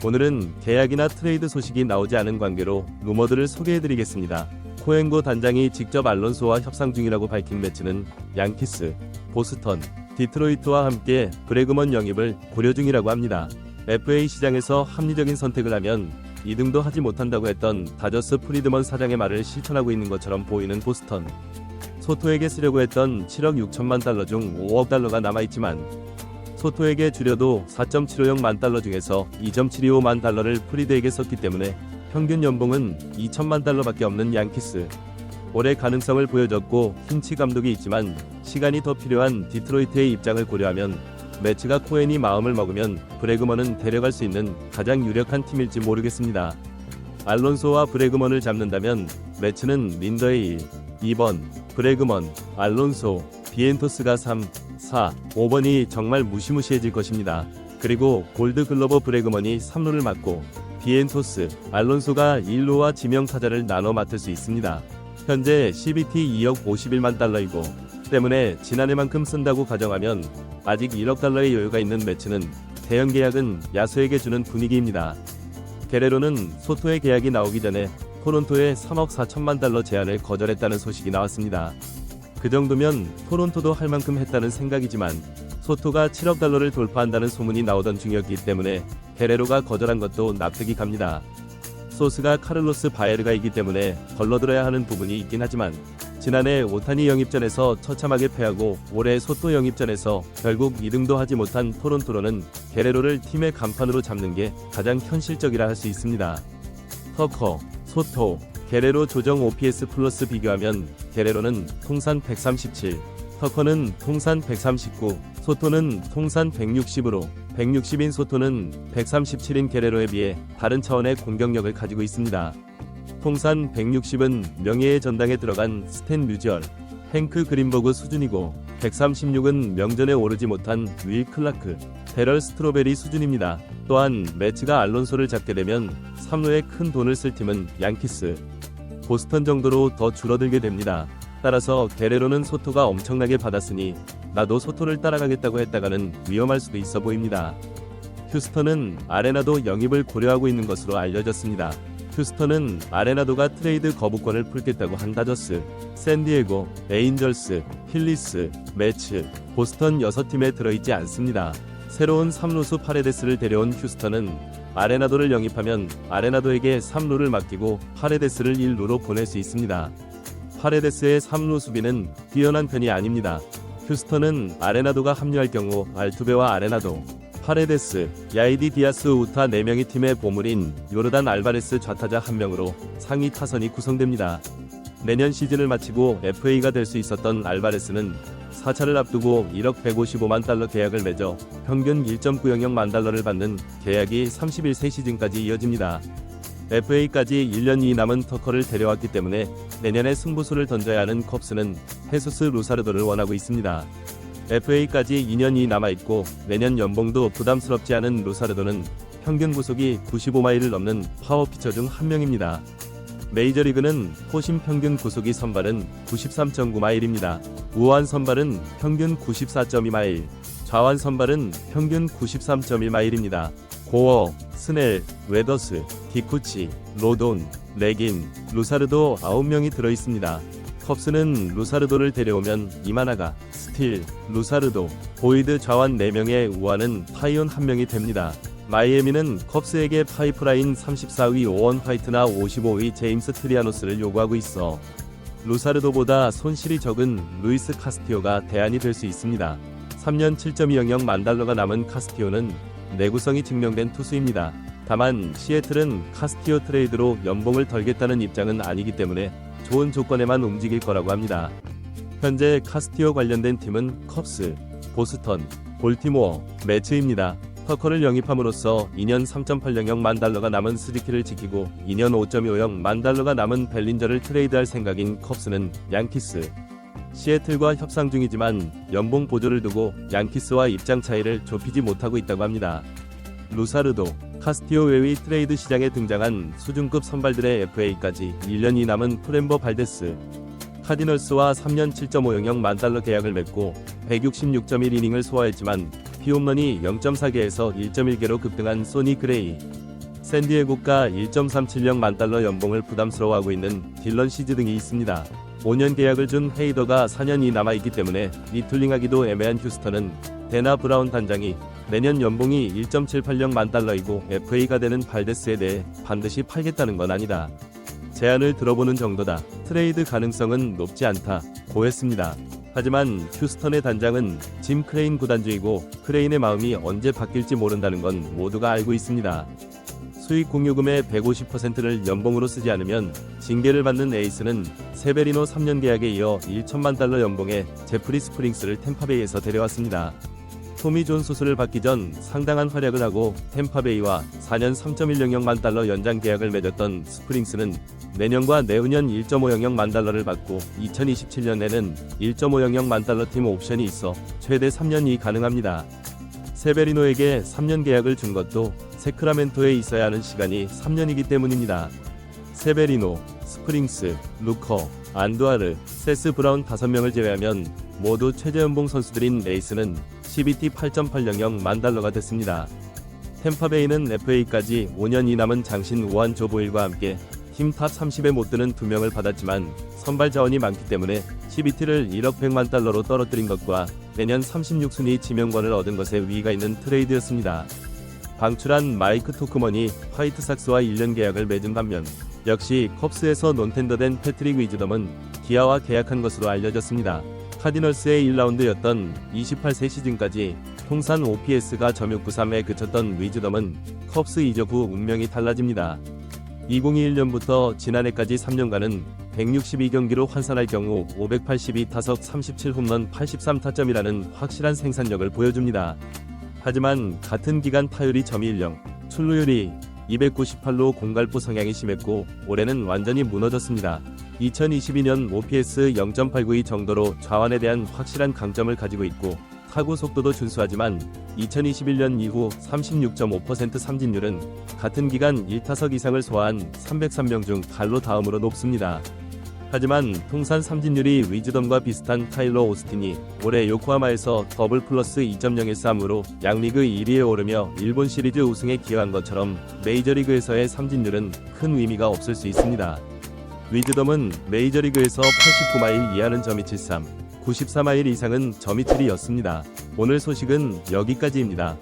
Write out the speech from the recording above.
오늘은 계약이나 트레이드 소식이 나오지 않은 관계로 루머들을 소개해드리겠습니다. 코엔고 단장이 직접 알론소와 협상 중이라고 밝힌 매치는 양키스, 보스턴, 디트로이트와 함께 브래그먼 영입을 고려 중이라고 합니다. FA 시장에서 합리적인 선택을 하면 2등도 하지 못한다고 했던 다저스 프리드먼 사장의 말을 실천하고 있는 것처럼 보이는 보스턴. 소토에게 쓰려고 했던 7억 6천만 달러 중 5억 달러가 남아있지만 소토에게 주려도 4.750만 달러 중에서 2.725만 달러를 프리드에게 썼기 때문에 평균 연봉은 2천만 달러밖에 없는 양키스. 올해 가능성을 보여줬고 힌치 감독이 있지만 시간이 더 필요한 디트로이트의 입장을 고려하면 매치가 코엔이 마음을 먹으면 브래그먼은 데려갈 수 있는 가장 유력한 팀일지 모르겠습니다. 알론소와 브래그먼을 잡는다면 매치는 린더의 1, 2번, 브래그먼, 알론소, 비엔토스가 3, 4, 5번이 정말 무시무시해질 것입니다. 그리고 골드글러버 브래그먼이 3루를 맡고 비엔토스, 알론소가 1루와 지명타자를 나눠 맡을 수 있습니다. 현재 CBT 2억 51만 달러이고 때문에 지난해만큼 쓴다고 가정하면 아직 1억 달러의 여유가 있는 매치는 대형 계약은 야수에게 주는 분위기입니다. 게레로는 소토의 계약이 나오기 전에 토론토에 3억 4천만 달러 제안을 거절했다는 소식이 나왔습니다. 그 정도면 토론토도 할 만큼 했다는 생각이지만 소토가 7억 달러를 돌파한다는 소문이 나오던 중이었기 때문에 게레로가 거절한 것도 납득이 갑니다. 소스가 카를로스 바에르가이기 때문에 걸러들어야 하는 부분이 있긴 하지만 지난해 오타니 영입전에서 처참하게 패하고 올해 소토 영입전에서 결국 2등도 하지 못한 토론토로는 게레로를 팀의 간판으로 잡는 게 가장 현실적이라 할 수 있습니다. 터커, 소토, 게레로 조정 OPS 플러스 비교하면 게레로는 통산 137, 터커는 통산 139, 소토는 통산 160으로 160인 소토는 137인 게레로에 비해 다른 차원의 공격력을 가지고 있습니다. 통산 160은 명예의 전당에 들어간 스탠 뮤지얼, 행크 그린버그 수준이고 136은 명전에 오르지 못한 윌 클라크, 데럴 스트로베리 수준입니다. 또한 매치가 알론소를 잡게 되면 3루에 큰 돈을 쓸 팀은 양키스, 보스턴 정도로 더 줄어들게 됩니다. 따라서 게레로는 소토가 엄청나게 받았으니 나도 소토를 따라가겠다고 했다가는 위험할 수도 있어 보입니다. 휴스턴은 아레나도 영입을 고려하고 있는 것으로 알려졌습니다. 휴스턴은 아레나도가 트레이드 거부권을 풀겠다고 한 다저스, 샌디에고, 에인절스, 필리스, 매츠, 보스턴 6팀에 들어있지 않습니다. 새로운 3루수 파레데스를 데려온 휴스턴은 아레나도를 영입하면 아레나도에게 3루를 맡기고 파레데스를 1루로 보낼 수 있습니다. 파레데스의 3루 수비는 뛰어난 편이 아닙니다. 휴스턴은 아레나도가 합류할 경우 알투베와 아레나도, 파레데스, 야이디 디아스 우타 4명이 팀의 보물인 요르단 알바레스 좌타자 1명으로 상위 타선이 구성됩니다. 내년 시즌을 마치고 FA가 될 수 있었던 알바레스는 4차를 앞두고 1억 155만 달러 계약을 맺어 평균 1.900만 달러를 받는 계약이 31세 시즌까지 이어집니다. FA까지 1년이 남은 터커를 데려왔기 때문에 내년에 승부수를 던져야 하는 컵스는 헤수스 루사르도를 원하고 있습니다. FA까지 2년이 남아있고 내년 연봉도 부담스럽지 않은 루사르도는 평균 구속이 95마일을 넘는 파워피처 중 한 명입니다. 메이저리그는 포심 평균 구속이 선발은 93.9마일입니다. 우완 선발은 평균 94.2마일, 좌완 선발은 평균 93.1마일입니다. 고어, 스넬, 웨더스, 디쿠치, 로돈, 레긴, 루사르도 9명이 들어있습니다. 컵스는 루사르도를 데려오면 이마나가, 스틸, 루사르도, 보이드 좌완 4명의 우완은 타이온 1명이 됩니다. 마이애미는 컵스에게 파이프라인 34위 오원 화이트나 55위 제임스 트리아노스를 요구하고 있어 루사르도보다 손실이 적은 루이스 카스티오가 대안이 될 수 있습니다. 3년 7.200만 달러가 남은 카스티오는 내구성이 증명된 투수입니다. 다만 시애틀은 카스티오 트레이드로 연봉을 덜겠다는 입장은 아니기 때문에 좋은 조건에만 움직일 거라고 합니다. 현재 카스티오 관련된 팀은 컵스, 보스턴, 볼티모어, 매츠입니다. 터커를 영입함으로써 2년 3.800만 달러가 남은 스즈키를 지키고 2년 5.25만 달러가 남은 벨린저를 트레이드할 생각인 컵스는 양키스, 시애틀과 협상 중이지만 연봉 보조를 두고 양키스와 입장 차이를 좁히지 못하고 있다고 합니다. 루사르도, 카스티오 외의 트레이드 시장에 등장한 수준급 선발들의 FA까지 1년이 남은 프렘버 발데스, 카디널스와 3년 7.500만 달러 계약을 맺고 166.1이닝을 소화했지만 피홈런이 0.4개에서 1.1개로 급등한 소니 그레이, 샌디에고가 1.370만 달러 연봉을 부담스러워하고 있는 딜런 시즈 등이 있습니다. 5년 계약을 준 헤이더가 4년이 남아있기 때문에 리툴링하기도 애매한 휴스턴은 데나 브라운 단장이 내년 연봉이 1.780만 달러이고 FA가 되는 발데스에 대해 반드시 팔겠다는 건 아니다. 제안을 들어보는 정도다. 트레이드 가능성은 높지 않다. 고했습니다. 하지만 휴스턴의 단장은 짐 크레인 구단주이고 크레인의 마음이 언제 바뀔지 모른다는 건 모두가 알고 있습니다. 수익 공유금의 150%를 연봉으로 쓰지 않으면 징계를 받는 에이스는 세베리노 3년 계약에 이어 1천만 달러 연봉의 제프리 스프링스를 템파베이에서 데려왔습니다. 토미 존 수술을 받기 전 상당한 활약을 하고 템파베이와 4년 3.100만 달러 연장 계약을 맺었던 스프링스는 내년과 내후년 1.500만 달러를 받고 2027년에는 1.500만 달러 팀 옵션이 있어 최대 3년이 가능합니다. 세베리노에게 3년 계약을 준 것도 세크라멘토에 있어야 하는 시간이 3년이기 때문입니다. 세베리노, 스프링스, 루커, 안두아르, 세스 브라운 5명을 제외하면 모두 최저연봉 선수들인 레이스는 CBT 8.800만 달러가 됐습니다. 템파베이는 FA까지 5년이 남은 장신 우한 조보일과 함께 팀 탑 30에 못 드는 2명을 받았지만 선발 자원이 많기 때문에 CBT를 1억 100만 달러로 떨어뜨린 것과 내년 36순위 지명권을 얻은 것에 위가 있는 트레이드였습니다. 방출한 마이크 토크먼이 화이트삭스와 1년 계약을 맺은 반면 역시 컵스에서 논텐더된 패트릭 위즈덤은 기아와 계약한 것으로 알려졌습니다. 카디널스의 1라운드였던 28세 시즌까지 통산 OPS가 .693에 그쳤던 위즈덤은 컵스 이적 후 운명이 달라집니다. 2021년부터 지난해까지 3년간은 162경기로 환산할 경우 582타석 37홈런 83타점이라는 확실한 생산력을 보여줍니다. 하지만 같은 기간 타율이 .10, 출루율이 298로 공갈포 성향이 심했고 올해는 완전히 무너졌습니다. 2022년 OPS 0.892 정도로 좌완에 대한 확실한 강점을 가지고 있고 타구 속도도 준수하지만 2021년 이후 36.5% 삼진율은 같은 기간 1타석 이상을 소화한 303명 중 갈로 다음으로 높습니다. 하지만 통산 삼진율이 위즈덤과 비슷한 타일러 오스틴이 올해 요코하마에서 더블 플러스 2.013으로 양리그 1위에 오르며 일본 시리즈 우승에 기여한 것처럼 메이저리그에서의 삼진율은 큰 의미가 없을 수 있습니다. 위즈덤은 메이저리그에서 89마일 이하는 .273, 94마일 이상은 .272였습니다. 오늘 소식은 여기까지입니다.